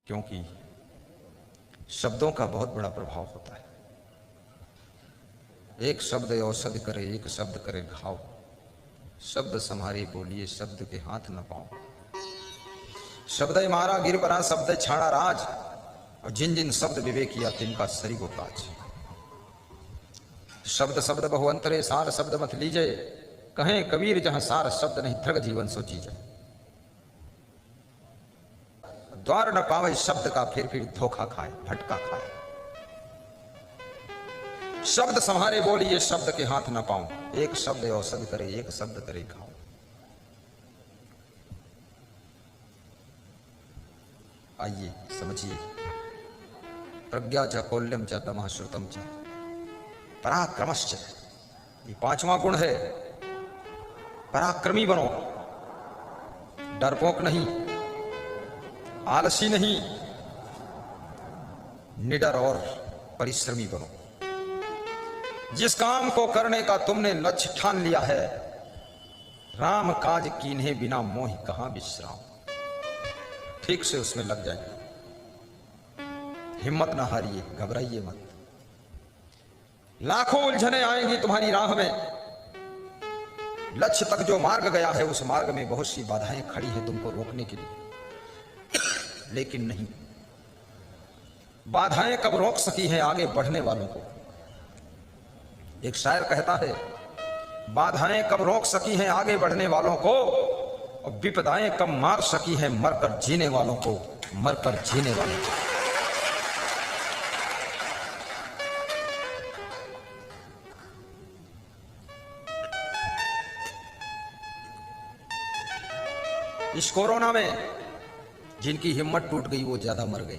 क्योंकि शब्दों का बहुत बड़ा प्रभाव होता है। एक शब्द औषधि करे, एक शब्द करे घाव। शब्द संहारे बोलिए, शब्द के हाथ न पाओ। शब्द मारा गिर परा, शब्द छाड़ा राज। और जिन जिन शब्द विवेक किया तिनका सरी को ताज। शब्द शब्द बहु अंतरे, सार शब्द मत लीजे। कहें कबीर जहां सार शब्द नहीं, थृग जीवन सोची जाए। द्वार न पावे शब्द का, फिर धोखा खाए, फटका खाए। शब्द संहारे बोलिए, शब्द के हाथ न पाऊं। एक शब्द औषधि करे, एक शब्द करे घाव। आइए समझिए। प्रज्ञा च कौल्यम च तमः श्रुतम च पराक्रमश्च, ये पांचवा गुण है। पराक्रमी बनो, डरपोक नहीं, आलसी नहीं, निडर और परिश्रमी बनो। जिस काम को करने का तुमने लक्ष्य ठान लिया है, राम काज कीन्हे बिना मोहि कहां विश्राम। ठीक से उसमें लग जाइए, हिम्मत ना हारिए, घबराइए मत। लाखों उलझने आएंगी तुम्हारी राह में। लक्ष्य तक जो मार्ग गया है, उस मार्ग में बहुत सी बाधाएं खड़ी हैं तुमको रोकने के लिए। लेकिन नहीं, बाधाएं कब रोक सकी हैं आगे बढ़ने वालों को। एक शायर कहता है, बाधाएं कब रोक सकी हैं आगे बढ़ने वालों को, और विपदाएं कब मार सकी हैं मरकर जीने वालों को, मरकर जीने वालों को। इस कोरोना में जिनकी हिम्मत टूट गई वो ज्यादा मर गए।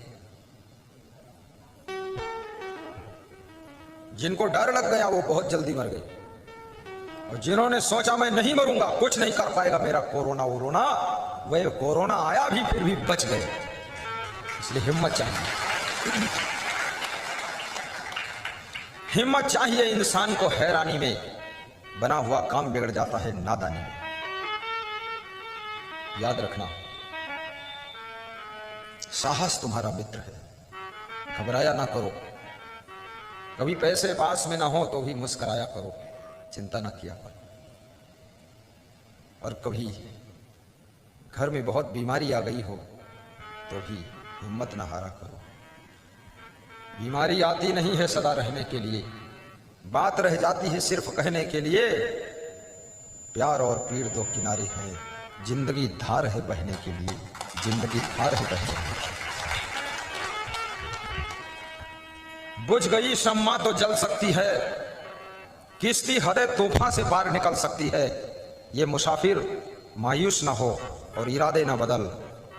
जिनको डर लग गया वो बहुत जल्दी मर गए। और जिन्होंने सोचा मैं नहीं मरूंगा, कुछ नहीं कर पाएगा मेरा कोरोना वोरोना, वह कोरोना आया भी फिर भी बच गए। इसलिए हिम्मत चाहिए। हिम्मत चाहिए इंसान को। हैरानी में बना हुआ काम बिगड़ जाता है नादानी में। याद रखना, साहस तुम्हारा मित्र है। घबराया ना करो। कभी पैसे पास में ना हो तो भी मुस्कुराया करो, चिंता ना किया करो। और कभी घर में बहुत बीमारी आ गई हो तो भी हिम्मत ना हारा करो। बीमारी आती नहीं है सदा रहने के लिए, बात रह जाती है सिर्फ कहने के लिए। प्यार और पीड़ दो किनारे हैं, जिंदगी धार है बहने के लिए, जिंदगी धार है बहने के लिए। बुझ गई शम्मा तो जल सकती है, किश्ती हरे तूफान से पार निकल सकती है। ये मुसाफिर मायूस ना हो और इरादे ना बदल,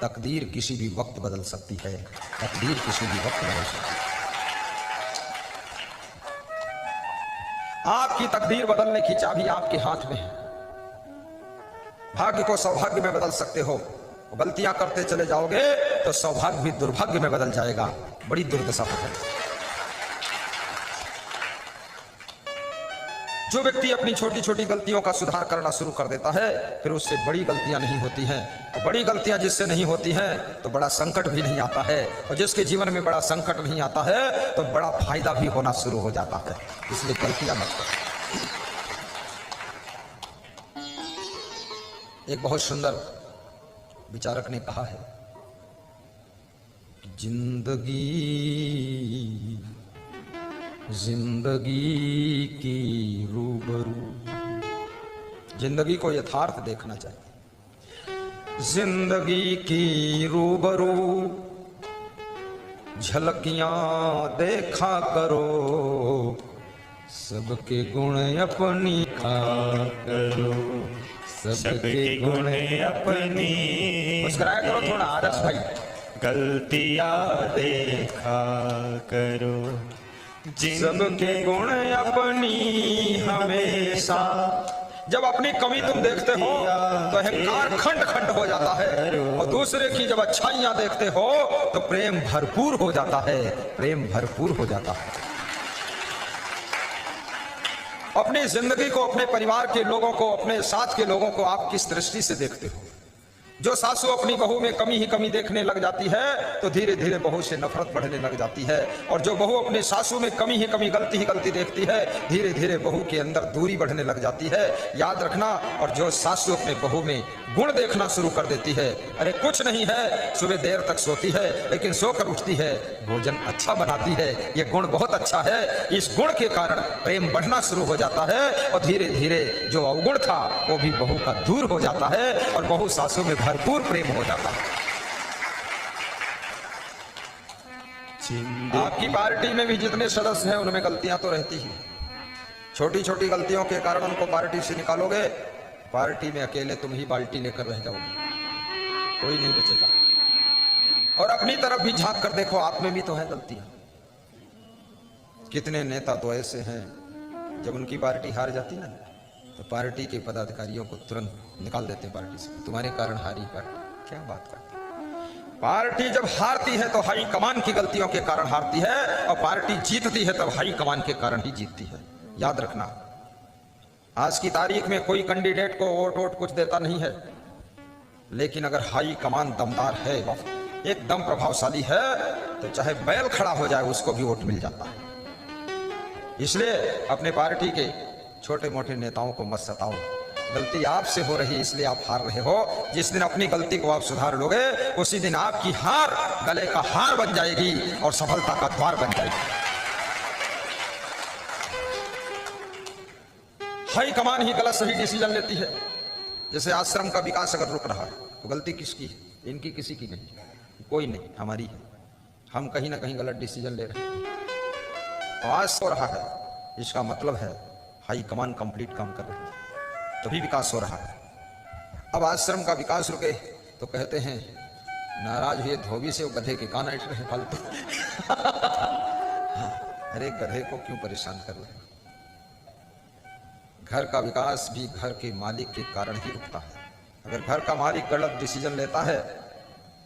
तकदीर किसी भी वक्त बदल सकती है, तकदीर किसी भी वक्त बदल सकती है। आपकी तकदीर बदलने की चाबी आपके हाथ में है। भाग्य को सौभाग्य में बदल सकते हो। गलतियां करते चले जाओगे तो सौभाग्य भी दुर्भाग्य में बदल जाएगा, बड़ी दुर्दशा हो जाएगी। जो व्यक्ति अपनी छोटी छोटी गलतियों का सुधार करना शुरू कर देता है, फिर उससे बड़ी गलतियां नहीं होती हैं। बड़ी गलतियां जिससे नहीं होती हैं तो बड़ा संकट भी नहीं आता है, और जिसके जीवन में बड़ा संकट नहीं आता है तो बड़ा फायदा भी होना शुरू हो जाता है। इसलिए गलतियां मत करो। एक बहुत सुंदर विचारक ने कहा है, जिंदगी जिंदगी की रूबरू। जिंदगी को यथार्थ देखना चाहिए। जिंदगी की रूबरू झलकियां देखा करो, सबके गुण अपनी खा करो, सबके गुण अपनी। मुस्कुराया करो थोड़ा आदर्श भाई। गलतियां देखा करो, सबके गुण अपनी हमेशा। जब अपनी कमी तुम देखते हो तो अहंकार खंड खंड हो जाता है, और दूसरे की जब अच्छाइयां देखते हो तो प्रेम भरपूर हो जाता है, प्रेम भरपूर हो जाता है। अपनी जिंदगी को, अपने परिवार के लोगों को, अपने साथ के लोगों को आप किस दृष्टि से देखते हो, जो सासू अपनी बहू में कमी ही कमी देखने लग जाती है तो धीरे धीरे बहू से नफरत बढ़ने लग जाती है, और जो बहू अपने सासू में कमी ही कमी गलती ही गलती देखती है धीरे धीरे बहू के अंदर दूरी बढ़ने लग जाती है। याद रखना। और जो सासू अपने बहू में गुण देखना शुरू कर देती है, अरे कुछ नहीं है, सुबह देर तक सोती है लेकिन सोकर उठती है, भोजन अच्छा बनाती है, ये गुण बहुत अच्छा है, इस गुण के कारण प्रेम बढ़ना शुरू हो जाता है और धीरे धीरे जो अवगुण था वो भी बहू का दूर हो जाता है और बहू सासू में भरपूर प्रेम हो जाता है। आपकी पार्टी में भी जितने सदस्य हैं उनमें गलतियां तो रहती ही, छोटी छोटी गलतियों के कारण उनको पार्टी से निकालोगे, पार्टी में अकेले तुम ही बाल्टी लेकर रह जाओगे, कोई नहीं बचेगा। और अपनी तरफ भी झांक कर देखो, आप में भी तो है गलतियां। कितने नेता तो ऐसे हैं जब उनकी पार्टी हार जाती ना तो पार्टी के पदाधिकारियों को तुरंत निकाल देते पार्टी से, तुम्हारे कारण हारी पार्टी। क्या बात करते। पार्टी जब हारती है तो हाई कमान की गलतियों के कारण हारती है, और पार्टी जीतती है तब हाई कमान के कारण ही जीतती है। याद रखना। आज की तारीख में कोई कैंडिडेट को वोट कुछ देता नहीं है, लेकिन अगर हाई कमान दमदार है, एकदम प्रभावशाली है, तो चाहे बैल खड़ा हो जाए उसको भी वोट मिल जाता है। इसलिए अपने पार्टी के छोटे मोटे नेताओं को मत सताओ। गलती आपसे हो रही है इसलिए आप हार रहे हो। जिस दिन अपनी गलती को आप सुधार लोगे उसी दिन आपकी हार गले का हार बन जाएगी और सफलता का द्वार बन जाएगी। हाई कमान ही गलत सही डिसीजन लेती है। जैसे आश्रम का विकास अगर रुक रहा है तो गलती किसकी है? इनकी किसी की नहीं, कोई नहीं, हमारी है। हम कहीं ना कहीं गलत डिसीजन ले रहे हैं। आज हो रहा है, इसका मतलब है हाई कमान कंप्लीट काम कर रही है, तभी विकास हो रहा है। अब आश्रम का विकास रुके तो कहते हैं नाराज हुए धोबी से, वो गधे के कान ऐठ रहे फालतू। अरे गधे को क्यों परेशान कर रहे? घर का विकास भी घर के मालिक के कारण ही रुकता है। अगर घर का मालिक गलत डिसीजन लेता है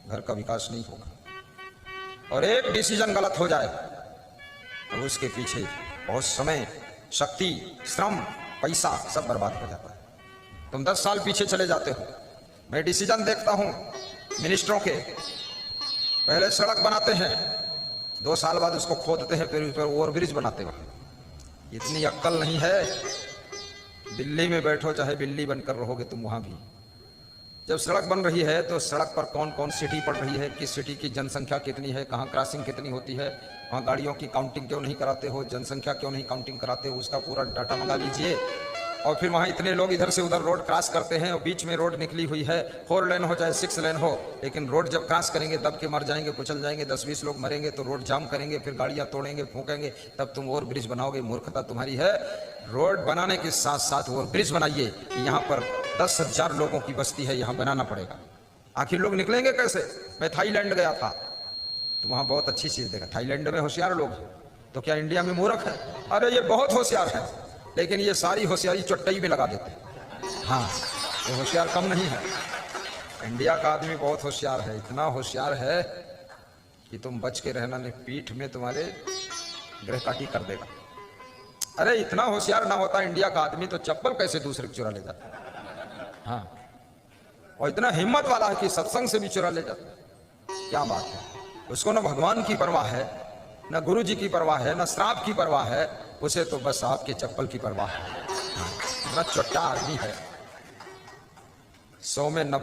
घर का विकास नहीं होगा। और एक डिसीजन गलत हो जाए तो उसके पीछे बहुत समय, शक्ति, श्रम, पैसा सब बर्बाद हो जाता है। तुम 10 साल पीछे चले जाते हो। मैं डिसीजन देखता हूं मिनिस्टरों के, पहले सड़क बनाते हैं, 2 साल बाद उसको खोदते हैं, फिर उस पर ओवरब्रिज बनाते हैं। इतनी अक्ल नहीं है। दिल्ली में बैठो चाहे बिल्ली बनकर रहोगे तुम, वहां भी जब सड़क बन रही है तो सड़क पर कौन कौन सिटी पड़ रही है, किस सिटी की जनसंख्या कितनी है, कहाँ क्रॉसिंग कितनी होती है, वहाँ गाड़ियों की काउंटिंग क्यों नहीं कराते हो, जनसंख्या क्यों नहीं काउंटिंग कराते हो, उसका पूरा डाटा मंगा लीजिए। और फिर वहाँ इतने लोग इधर से उधर रोड क्रॉस करते हैं और बीच में रोड निकली हुई है, 4 लेन हो चाहे 6 लेन हो, लेकिन रोड जब क्रॉस करेंगे दब के मर जाएंगे, कुचल जाएंगे, 10-20 लोग मरेंगे तो रोड जाम करेंगे, फिर गाड़ियाँ तोड़ेंगे, फूकेंगे, तब तुम ओवर ब्रिज बनाओगे। मूर्खता तुम्हारी है। रोड बनाने के साथ साथ ओवर ब्रिज बनाइए। यहाँ पर 10,000 लोगों की बस्ती है, यहाँ बनाना पड़ेगा। आखिर लोग निकलेंगे कैसे? मैं थाईलैंड गया था तो वहाँ बहुत अच्छी चीज़ देखा। थाईलैंड में होशियार लोग, तो क्या इंडिया में मूर्ख है? अरे ये बहुत होशियार है, लेकिन ये सारी होशियारी चुटई में लगा देते हैं। हाँ, ये होशियार कम नहीं है। इंडिया का आदमी बहुत होशियार है, इतना होशियार है कि तुम बच के रहना नहीं, पीठ में तुम्हारे ग्रह काटी कर देगा। अरे इतना होशियार ना होता इंडिया का आदमी तो चप्पल कैसे दूसरे को चुरा ले जाता। हाँ, और इतना हिम्मत वाला है कि सत्संग से भी चुरा ले जाता। क्या बात है। उसको न भगवान की परवाह है, न गुरु जी की परवाह है, न श्राप की परवाह है, उसे तो बस आपके चप्पल की परवाह है। इतना छोटा आदमी है। 100 में 90